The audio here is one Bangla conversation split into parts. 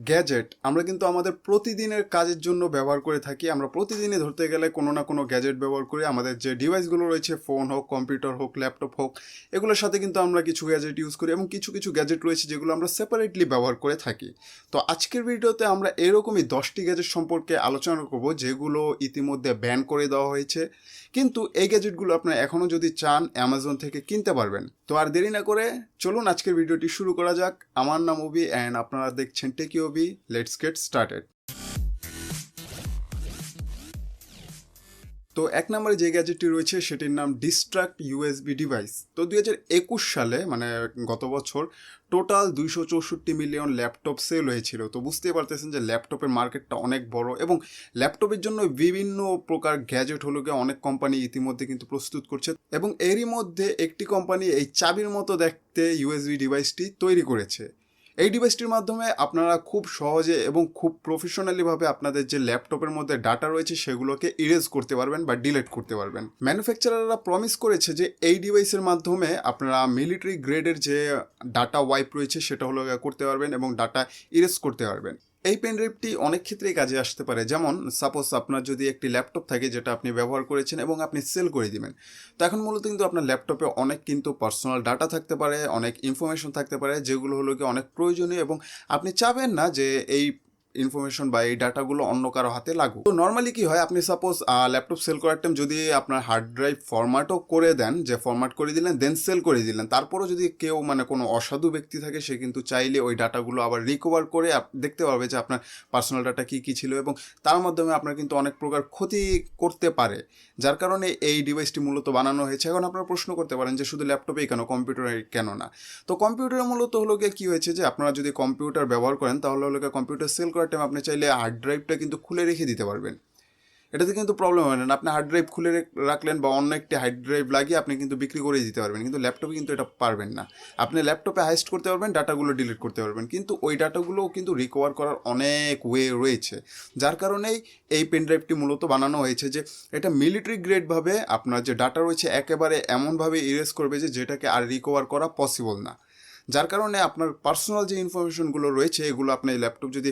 গ্যাজেট আমরা কিন্তু আমাদের প্রতিদিনের কাজের জন্য ব্যবহার করে থাকি। আমরা প্রতিদিনই ধরতে গেলে কোনো না কোনো গ্যাজেট ব্যবহার করি। আমাদের যে ডিভাইসগুলো রয়েছে, ফোন হোক, কম্পিউটার হোক, ল্যাপটপ হোক, এগুলোর সাথে কিন্তু আমরা কিছু গ্যাজেট ইউজ করি এবং কিছু কিছু গ্যাজেট রয়েছে যেগুলো আমরা সেপারেটলি ব্যবহার করে থাকি। তো আজকের ভিডিওতে আমরা এরকমই 10টি গ্যাজেট সম্পর্কে আলোচনা করব যেগুলো ইতিমধ্যে ব্যান করে দেওয়া হয়েছে, কিন্তু এই গ্যাজেটগুলো আপনারা এখনও যদি চান অ্যামাজন থেকে কিনতে পারবেন। তো আর দেরি না করে চলুন আজকের ভিডিওটি শুরু করা যাক। আমার নাম ওবি অ্যান্ড আপনারা দেখছেন টেকি ওবি। Let's get started. তো এক নম্বরে যে গ্যাজেটটি রয়েছে সেটির নাম ডিস্ট্রাক্ট ইউএসবি ডিভাইস। তো 2021 সালে মানে গত বছর টোটাল 264 মিলিয়ন ল্যাপটপ সেল হয়েছিল। তো বুঝতেই পারতেছেন যে ল্যাপটপের মার্কেটটা অনেক বড় এবং ল্যাপটপের জন্য বিভিন্ন প্রকার গ্যাজেট হলো গিয়ে অনেক কোম্পানি ইতিমধ্যে কিন্তু প্রস্তুত করছে এবং এরই মধ্যে একটি কোম্পানি এই চাবির মতো দেখতে ইউএসবি ডিভাইসটি তৈরি করেছে। এই ডিভাইসটির মাধ্যমে আপনারা খুব সহজে এবং খুব প্রফেশনালিভাবে আপনাদের যে ল্যাপটপের মধ্যে ডাটা রয়েছে সেগুলোকে ইরেজ করতে পারবেন বা ডিলিট করতে পারবেন। ম্যানুফ্যাকচারাররা প্রমিস করেছে যে এই ডিভাইসের মাধ্যমে আপনারা মিলিটারি গ্রেডের যে ডাটা ওয়াইপ রয়েছে সেটা হলো করতে পারবেন এবং ডাটা ইরেজ করতে পারবেন। এই পেনড্রাইভটি অনেক ক্ষেত্রেই কাজে আসতে পারে। যেমন সাপোজ আপনার যদি একটি ল্যাপটপ থাকে যেটা আপনি ব্যবহার করেছেন এবং আপনি সেল করে দিবেন, তো এখন মূলত কিন্তু আপনার ল্যাপটপে অনেক কিন্তু পার্সোনাল ডাটা থাকতে পারে, অনেক ইনফরমেশন থাকতে পারে যেগুলো হলো কি অনেক প্রয়োজনীয় এবং আপনি চাবেন না যে এই ইনফরমেশন বা এই ডাটাগুলো অন্য কারো হাতে লাগুক। তো নর্মালি কি হয়, আপনি সাপোজ ল্যাপটপ সেল করার টাইম যদি আপনার হার্ড ড্রাইভ ফরম্যাটও করে দেন, যে ফরম্যাট করে দিলেন দেন সেল করে দিলেন, তারপরও যদি কেউ মানে কোনো অসাধু ব্যক্তি থাকে সে কিন্তু চাইলে ওই ডাটাগুলো আবার রিকভার করে দেখতে পারবে যে আপনার পার্সোনাল ডাটা কী কী ছিল এবং তার মাধ্যমে আপনার কিন্তু অনেক প্রকার ক্ষতি করতে পারে। যার কারণে এই ডিভাইসটি মূলত বানানো হয়েছে। এখন আপনারা প্রশ্ন করতে পারেন যে শুধু ল্যাপটপেই কেন, কম্পিউটারে কেন না? তো কম্পিউটারে মূলত হলো গিয়ে কী হয়েছে যে আপনারা যদি কম্পিউটার ব্যবহার করেন তাহলে হলো গিয়ে কম্পিউটার সেল করার টাইম আপনি চাইলে হার্ড ড্রাইভটা কিন্তু খুলে রেখে দিতে পারবেন। এটাতে কিন্তু প্রবলেম হয় না। আপনি হার্ড ড্রাইভ খুলে রাখলেন বা অন্য একটি হার্ড ড্রাইভ লাগিয়ে আপনি কিন্তু বিক্রি করে দিতে পারবেন, কিন্তু ল্যাপটপে কিন্তু এটা পারবেন না। আপনি ল্যাপটপে হাইস্ট করতে পারবেন, ডাটাগুলো ডিলিট করতে পারবেন, কিন্তু ওই ডাটাগুলোও কিন্তু রিকভার করার অনেক ওয়ে রয়েছে। যার কারণেই এই পেনড্রাইভটি মূলত বানানো হয়েছে যে এটা মিলিটারি গ্রেডভাবে আপনার যে ডাটা রয়েছে একেবারে এমনভাবে ইরেজ করবে যে যেটাকে আর রিকভার করা পসিবল না। যার কারণে আপনার পার্সোনাল যে ইনফরমেশনগুলো রয়েছে এগুলো আপনি এই ল্যাপটপ যদি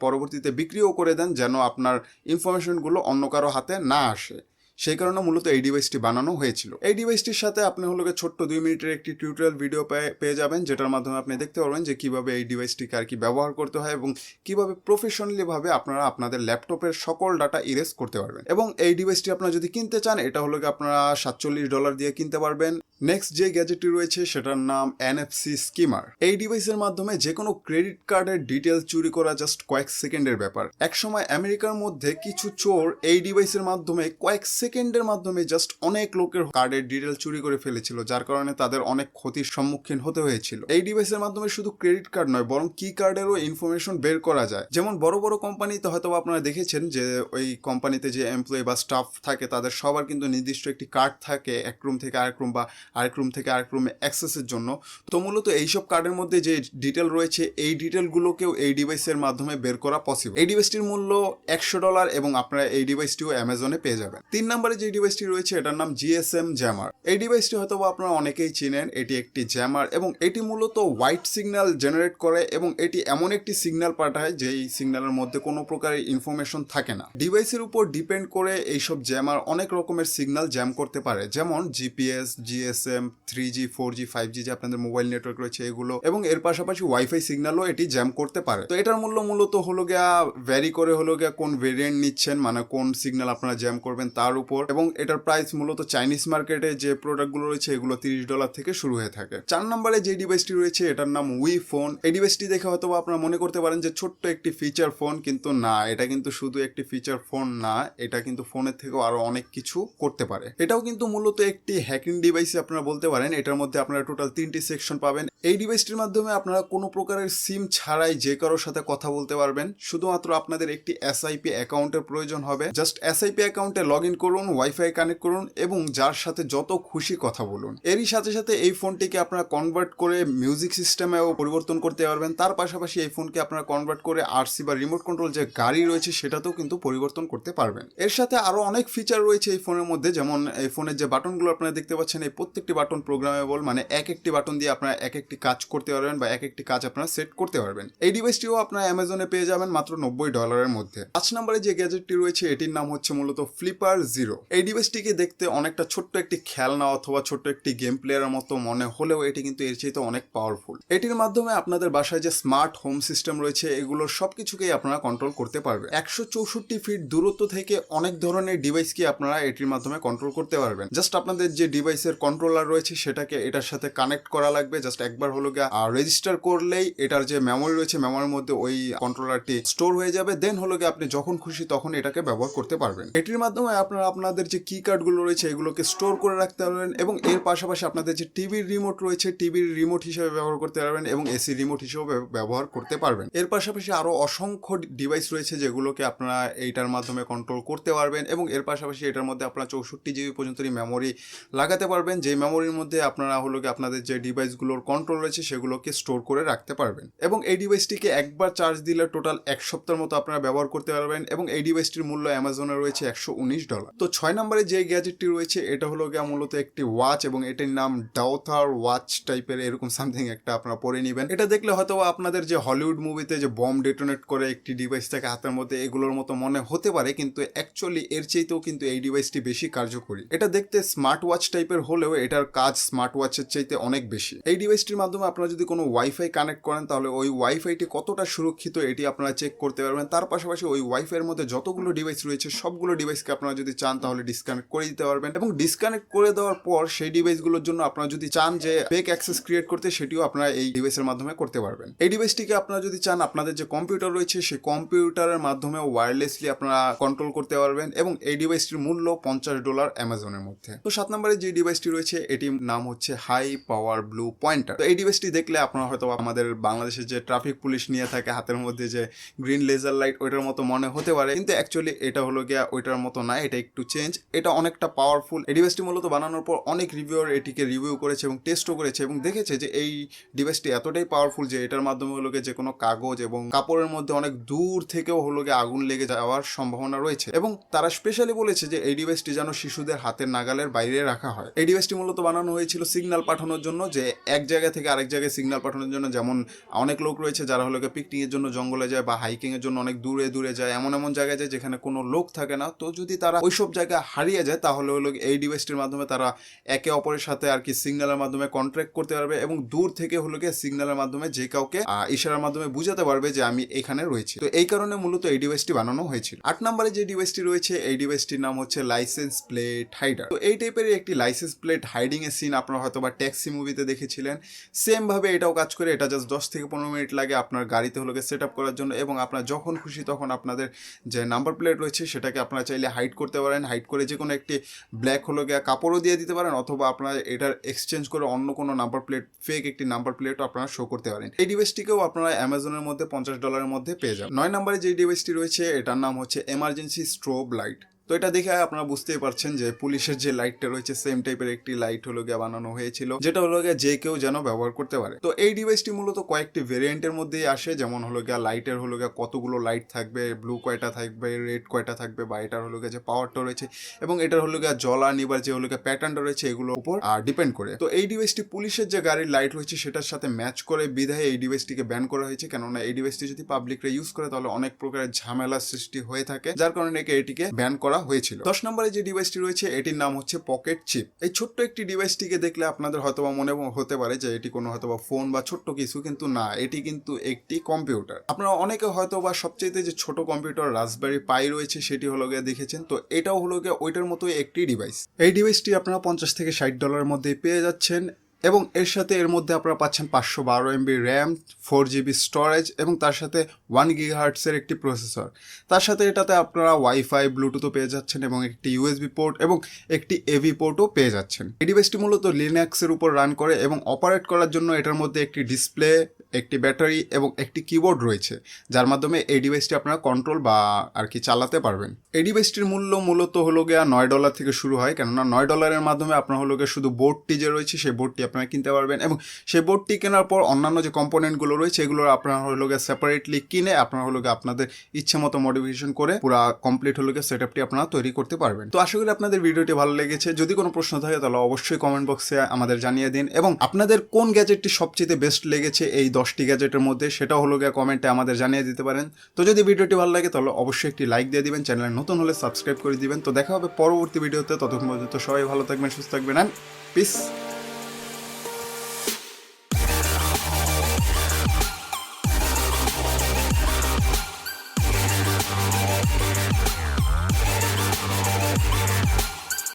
পরবর্তীতে বিক্রিও করে দেন যেন আপনার ইনফরমেশনগুলো অন্য কারো হাতে না আসে, সেই কারণে মূলত এই ডিভাইসটি বানানো হয়েছিল। এই ডিভাইসটির সাথে আপনি হলো ছোট্ট 2 মিনিটের একটি টিউটোরিয়াল ভিডিও পেয়ে যাবেন, যেটার মাধ্যমে আপনি দেখতে পারবেন যে কীভাবে এই ডিভাইসটিকে আর কি ব্যবহার করতে হয় এবং কীভাবে প্রফেশনালিভাবে আপনারা আপনাদের ল্যাপটপের সকল ডাটা ইরেজ করতে পারবেন। এবং এই ডিভাইসটি আপনারা যদি কিনতে চান এটা হলো আপনারা $47 দিয়ে কিনতে পারবেন। নেক্সট যে গ্যাজেটটি রয়েছে সেটার নাম NFC স্কিমার। এই ডিভাইসের মাধ্যমে যে কোনো ক্রেডিট কার্ডের ডিটেলস চুরি করা জাস্ট কয়েক সেকেন্ডের ব্যাপার। একসময় আমেরিকার মধ্যে কিছু চোর এই ডিভাইসের মাধ্যমে কয়েক সেকেন্ডের মাধ্যমে জাস্ট অনেক লোকের কার্ডের ডিটেল চুরি করে ফেলেছিল, যার কারণে তাদের অনেক ক্ষতির সম্মুখীন হতে হয়েছিল। এই ডিভাইসের মাধ্যমে শুধু ক্রেডিট কার্ড নয় বরং কি কার্ডেরও ইনফরমেশন বের করা যায়। যেমন বড় বড় কোম্পানিতে হয়তো আপনারা দেখেছেন যে ওই কোম্পানিতে যে এমপ্লয়ি বা স্টাফ থাকে তাদের সবার কিন্তু নির্দিষ্ট একটি কার্ড থাকে এক রুম থেকে আরেক রুম বা আরেক রুম থেকে আরেক রুমে অ্যাক্সেসের জন্য। তো মূলত এইসব কার্ডের মধ্যে যে ডিটেল রয়েছে এই ডিটেলগুলোকেও এই ডিভাইসের মাধ্যমে বের করা পসিবল। এই ডিভাইসটির মূল্য $100 এবং আপনারা এই ডিভাইসটিও অ্যামাজনে পেয়ে যাবেন। 3 নম্বরে যে ডিভাইসটি রয়েছে এটার নাম GSM জ্যামার। এই ডিভাইসটি হয়তো আপনারা অনেকেই চিনেন। এটি একটি জ্যামার এবং এটি মূলত হোয়াইট সিগন্যাল জেনারেট করে এবং এটি এমন একটি সিগন্যাল পাঠায় যেই সিগন্যালের মধ্যে কোনো প্রকারের ইনফরমেশন থাকে না। ডিভাইসের উপর ডিপেন্ড করে এইসব জ্যামার অনেক রকমের সিগন্যাল জ্যাম করতে পারে, যেমন GPS, GSM, 3G, 4G, 5G যে আপনাদের মোবাইল নেটওয়ার্ক রয়েছে এগুলো, এবং এর পাশাপাশি ওয়াইফাই সিগন্যালও এটি জ্যাম করতে পারে। তো এটার মূল্য মূলত হলো গিয়া ভ্যারি করে হলো গিয়া কোন ভেরিয়েন্ট নিচ্ছেন, মানে কোন সিগন্যাল আপনারা জ্যাম করবেন তার উপর, এবং এটার প্রাইস মূলত চাইনিজ মার্কেটে যে প্রোডাক্টগুলো রয়েছে এগুলো $30 থেকে শুরু হয়ে থাকে। 4 নম্বরে যে ডিভাইসটি রয়েছে এটার নাম উই ফোন। এই ডিভাইসটি দেখে হয়তো আপনারা মনে করতে পারেন যে ছোট্ট একটি ফিচার ফোন, কিন্তু না, এটা কিন্তু শুধু একটি ফিচার ফোন না, এটা কিন্তু ফোনের থেকেও আরো অনেক কিছু করতে পারে। এটাও কিন্তু মূলত একটি হ্যাকিং ডিভাইস আপনারা বলতে পারেন। এটার মধ্যে আপনারা টোটাল 3টি সেকশন পাবেন। এই ডিভাইসটির মাধ্যমে আপনারা কোনো প্রকারের সিম ছাড়াই যে কারোর সাথে কথা বলতে পারবেন। শুধুমাত্র আপনাদের একটি SIP অ্যাকাউন্টের প্রয়োজন হবে। জাস্ট SIP অ্যাকাউন্টে লগ ইন করুন করুন, ওয়াইফাই কানেক্ট করুন এবং যার সাথে যত খুশি কথা বলুন। এরই সাথে সাথে এই ফোনটিকে আপনারা কনভার্ট করে মিউজিক সিস্টেমেও পরিবর্তন করতে পারবেন। তার পাশাপাশি এই ফোনকে আপনারা কনভার্ট করে আরসি বা রিমোট কন্ট্রোল যে গাড়ি রয়েছে সেটাতেও কিন্তু পরিবর্তন করতে পারবেন। এর সাথে আরো অনেক ফিচার রয়েছে এই ফোনের মধ্যে, যেমন এই ফোনের যে বাটনগুলো আপনারা দেখতে পাচ্ছেন, এই প্রত্যেকটি বাটন প্রোগ্রামেবল, মানে এক একটি বাটন দিয়ে আপনারা এক একটি কাজ করতে পারবেন বা এক একটি কাজ আপনারা সেট করতে পারবেন। এই ডিভাইসটিও আপনারা অ্যামাজনে পেয়ে যাবেন মাত্র $90 মধ্যে। 5 নম্বরে যে গ্যাজেটটি রয়েছে এটির নাম হচ্ছে মূলত ফ্লিপার জিরো। এই ডিভাইসটিকে দেখতে অনেকটা ছোট্ট একটি খেলনা অথবা ছোট্ট একটি গেম প্লেয়ারের মতো মনে হলেও এটি কিন্তু এর চাইতে অনেক পাওয়ারফুল। এটির মাধ্যমে আপনাদের বাসায় যে স্মার্ট হোম সিস্টেম রয়েছে এগুলোর সবকিছুকেই আপনারা কন্ট্রোল করতে পারবেন। 164 ফিট দূরত্ব থেকে অনেক ধরনের ডিভাইসকে আপনারা এটির মাধ্যমে কন্ট্রোল করতে পারবেন। জাস্ট আপনাদের যে ডিভাইসের কন্ট্রোলার রয়েছে সেটাকে এটার সাথে কানেক্ট করা লাগবে। জাস্ট একবার হলো গিয়ে রেজিস্টার করলেই এটার যে মেমোরি রয়েছে মেমোরির মধ্যে ওই কন্ট্রোলারটি স্টোর হয়ে যাবে। দেন হলো গিয়ে আপনি যখন খুশি তখন এটাকে ব্যবহার করতে পারবেন। এটির মাধ্যমে আপনারা আপনাদের যে কি কার্ডগুলো রয়েছে এগুলোকে স্টোর করে রাখতে পারবেন এবং এর পাশাপাশি আপনাদের যে টিভির রিমোট রয়েছে টিভির রিমোট হিসেবে ব্যবহার করতে পারবেন এবং এসি রিমোট হিসেবে ব্যবহার করতে পারবেন। এর পাশাপাশি আরো অসংখ্য ডিভাইস রয়েছে যেগুলোকে আপনারা এইটার মাধ্যমে কন্ট্রোল করতে পারবেন এবং এর পাশাপাশি এটার মধ্যে আপনারা 64 জিবি পর্যন্ত মেমোরি লাগাতে পারবেন, যেই মেমোরির মধ্যে আপনারা হলো গিয়ে আপনাদের যে ডিভাইসগুলোর কন্ট্রোল রয়েছে সেগুলোকে স্টোর করে রাখতে পারবেন। এবং এই ডিভাইসটিকে একবার চার্জ দিলে টোটাল 1 সপ্তাহের মতো আপনারা ব্যবহার করতে পারবেন এবং এই ডিভাইসটির মূল্য অ্যামাজনে রয়েছে $119। তো 6 নম্বরে যে গ্যাজেটটি রয়েছে এটা হলো গিয়ে মূলত একটি ওয়াচ এবং এটির নাম ডাউথার ওয়াচ টাইপের এরকম সামথিং একটা আপনারা পরে নেবেন। এটা দেখলে হয়তো আপনাদের যে হলিউড মুভিতে যে বম ডেটোনেট করে একটি ডিভাইস থাকে হাতের মধ্যে এগুলোর মতো মনে হতে পারে, কিন্তু অ্যাকচুয়ালি এর চাইতেও কিন্তু এই ডিভাইসটি বেশি কার্যকরী। এটা দেখতে স্মার্ট ওয়াচ টাইপের হলেও এটার কাজ স্মার্ট ওয়াচের চাইতে অনেক বেশি। এই ডিভাইসটির মাধ্যমে আপনারা যদি কোনো ওয়াইফাই কানেক্ট করেন তাহলে ওই ওয়াইফাইটি কতটা সুরক্ষিত এটি আপনারা চেক করতে পারবেন। তার পাশাপাশি ওই ওয়াইফাইয়ের মধ্যে যতগুলো ডিভাইস রয়েছে সবগুলো ডিভাইসকে আপনারা যদি চান তাহলে ডিসকানেক্ট করে দিতে পারবেন এবং ডিসকানেক্ট করে দেওয়ার পর সেই ডিভাইসগুলোর জন্য আপনারা যদি চান যে ফেক অ্যাক্সেস ক্রিয়েট করতে সেটিও আপনারা এই ডিভাইসের মাধ্যমে করতে পারবেন। এই ডিভাইসটিকে আপনারা যদি চান আপনাদের যে কম্পিউটার রয়েছে সেই কম্পিউটারের মাধ্যমে ওয়্যারলেসলি আপনারা কন্ট্রোল করতে পারবেন এবং এই ডিভাইসটির মূল্য $50 অ্যামাজনের মধ্যে। তো 7 নম্বরে যে ডিভাইসটি রয়েছে এটির নাম হচ্ছে হাই পাওয়ার ব্লু পয়েন্টার। তো এই ডিভাইসটি দেখলে আপনারা হয়তো আমাদের বাংলাদেশের যে ট্রাফিক পুলিশ নিয়ে থাকে হাতের মধ্যে যে গ্রিন লেজার লাইট ওইটার মতো মনে হতে পারে, কিন্তু অ্যাকচুয়ালি এটা হলো গিয়া ওইটার মতো না, এটা একটু চেঞ্জ, এটা অনেকটা পাওয়ারফুল। এই ডিভাইসটি মূলত বানানোর পর অনেক রিভিউয়ার এটিকে রিভিউ করেছে এবং টেস্টও করেছে এবং দেখেছে যে এই ডিভাইসটি এতটাই পাওয়ারফুল যে এটার মাধ্যমে হলো গিয়ে যে কোনো কাগজ এবং কাপড়ের মধ্যে অনেক দূর থেকেও হলো গিয়ে আগুন লেগে যাওয়ার সম্ভাবনা রয়েছে এবং তারা স্পেশালি বলেছে যে এই ডিভাইসটি যেন শিশুদের হাতের নাগালের বাইরে রাখা হয়। এই ডিভাইসটি মূলত বানানো হয়েছিল সিগন্যাল পাঠানোর জন্য, যে এক জায়গা থেকে আরেক জায়গায় সিগন্যাল পাঠানোর জন্য। যেমন অনেক লোক রয়েছে যারা হলো গিয়ে পিকনিক এর জন্য জঙ্গলে যায় বা হাইকিং এর জন্য অনেক দূরে দূরে যায়, এমন এমন জায়গায় যায় যেখানে কোনো লোক থাকে না। তো যদি তারা ওইসব জায়গায় হারিয়ে যায় তাহলে হলো এই ডিভাইসটির মাধ্যমে তারা একে অপরের সাথে আর কি সিগন্যালের মাধ্যমে কন্ট্যাক্ট করতে পারবে এবং দূর থেকে হলো গিয়ে সিগন্যালের মাধ্যমে যে কাউকে ইশারার মাধ্যমে বুঝাতে পারবে যে আমি এখানে রয়েছি। তো এই কারণে মূলত এই ডিভাইসটি বানানো হয়েছিল। 8 নম্বরে যে ডিভাইসটি রয়েছে এই ডিভাইসটির নাম হচ্ছে লাইসেন্স প্লেট হাইডার। তো এই টাইপের একটি লাইসেন্স প্লেট হাইডিং এর সিন আপনারা হয়তো বা ট্যাক্সি মুভিতে দেখেছিলেন। সেম ভাবে এটাও কাজ করে। এটা জাস্ট 10 থেকে 15 মিনিট লাগে আপনার গাড়িতে হলো সেট আপ করার জন্য এবং আপনার যখন খুশি তখন আপনাদের যে নাম্বার প্লেট রয়েছে সেটাকে আপনারা চাইলে হাইড করতে পারেন। হাইড করে যে কোনো একটি ব্ল্যাক হলো গিয়ে কাপড়ও দিয়ে দিতে পারেন অথবা আপনারা এটার এক্সচেঞ্জ করে অন্য কোনো নাম্বার প্লেট ফেক একটি নাম্বার প্লেটও আপনারা শো করতে পারেন। এই ডিভাইসটিকেও আপনারা অ্যামাজনের মধ্যে $50 মধ্যে পেয়ে যাবেন। 9 নম্বরে যে ডিভাইসটি রয়েছে এটার নাম হচ্ছে এমার্জেন্সি স্ট্রোব লাইট। তো এটা দেখে আপনারা বুঝতেই পারছেন যে পুলিশের যে লাইটটা রয়েছে সেম টাইপের একটি লাইট হলো গিয়ে বানানো হয়েছিল, যেটা হলো গিয়ে যে কেউ যেন ব্যবহার করতে পারে। তো এই ডিভাইসটি মূলত কয়েকটি ভেরিয়েন্টের মধ্যেই আসে, যেমন হলো গিয়ে লাইটের হলো গিয়ে কতগুলো লাইট থাকবে, ব্লু কয়টা থাকবে, রেড কয়টা থাকবে, বা এটার হলো গিয়ে যে পাওয়ারটা রয়েছে এবং এটার হলো গিয়ে জ্বলা নিবার যে হলো গিয়ে প্যাটার্নটা রয়েছে এগুলোর উপর ডিপেন্ড করে। তো এই ডিভাইসটি পুলিশের যে গাড়ির লাইট রয়েছে সেটার সাথে ম্যাচ করে বিধায় এই ডিভাইসটিকে ব্যান করা হয়েছে, কেননা এই ডিভাইসটি যদি পাবলিকরা ইউজ করে তাহলে অনেক প্রকারের ঝামেলার সৃষ্টি হয়ে থাকে, যার কারণে এটিকে ব্যান করা হয়েছিল। 10 নম্বরে যে ডিভাইসটি রয়েছে এটির নাম হচ্ছে পকেট চিপ। এই ছোট্ট একটি ডিভাইসটিকে দেখলে আপনাদের হয়তোবা মনে হতে পারে যে এটি কোনো হয়তোবা ফোন বা ছোট্ট কিছু, কিন্তু না, এটি কিন্তু একটি কম্পিউটার। আপনারা অনেকে হয়তোবা সবচেয়ে যে ছোট কম্পিউটার রাসবেরি পাই রয়েছে সেটি হলো গিয়ে দেখেছেন। তো এটাও হলো গিয়ে ওইটার মতোই একটি ডিভাইস। এই ডিভাইসটি আপনারা $50 থেকে $60 মধ্যে পেয়ে যাচ্ছেন এবং এর সাথে এর মধ্যে আপনারা পাচ্ছেন 512 MB র্যাম, 4 GB স্টোরেজ এবং তার সাথে 1 GHz-এর একটি প্রসেসর। তার সাথে এটাতে আপনারা ওয়াইফাই, ব্লুটুথও পেয়ে যাচ্ছেন এবং একটি USB পোর্ট এবং একটি AV পোর্টও পেয়ে যাচ্ছেন। এই ডিভাইসটি মূলত লিনাক্সের উপর রান করে এবং অপারেট করার জন্য এটার মধ্যে একটি ডিসপ্লে, একটি ব্যাটারি এবং একটি কিবোর্ড রয়েছে, যার মাধ্যমে এই ডিভাইসটি আপনারা কন্ট্রোল বা আর কি চালাতে পারবেন। এই ডিভাইসটির মূল্য মূলত হলো গিয়া $9 থেকে শুরু হয়, কেননা $9-এর মাধ্যমে আপনার হলো গিয়ে শুধু বোর্ডটি যে রয়েছে সেই বোর্ডটি আপনারা কিনতে পারবেন এবং সেই বোর্ডটি কেনার পর অন্যান্য যে কম্পোনেন্টগুলো রয়েছে এগুলো আপনারা হলো গিয়ে সেপারেটলি কিনে আপনারা হলো গিয়ে আপনাদের ইচ্ছে মতো মডিফিকেশন করে পুরো কমপ্লিট হলো গিয়ে সেটআপটি আপনারা তৈরি করতে পারবেন। তো আশা করি আপনাদের ভিডিওটি ভালো লেগেছে। যদি কোনো প্রশ্ন থাকে তাহলে অবশ্যই কমেন্ট বক্সে আমাদের জানিয়ে দিন এবং আপনাদের কোন গ্যাজেটটি সবচেয়ে বেস্ট লেগেছে এই 10টি গ্যাজেটের মধ্যে সেটা হলো গিয়ে কমেন্টে আমাদের জানিয়ে দিতে পারেন। তো যদি ভিডিওটি ভালো লাগে তাহলে অবশ্যই একটি লাইক দিয়ে দিবেন, চ্যানেলে নতুন হলে সাবস্ক্রাইব করে দিবেন। তো দেখা হবে পরবর্তী ভিডিওতে, ততক্ষণ পর্যন্ত সবাই ভালো থাকবেন, সুস্থ থাকবেন, অ্যান্ড পিস।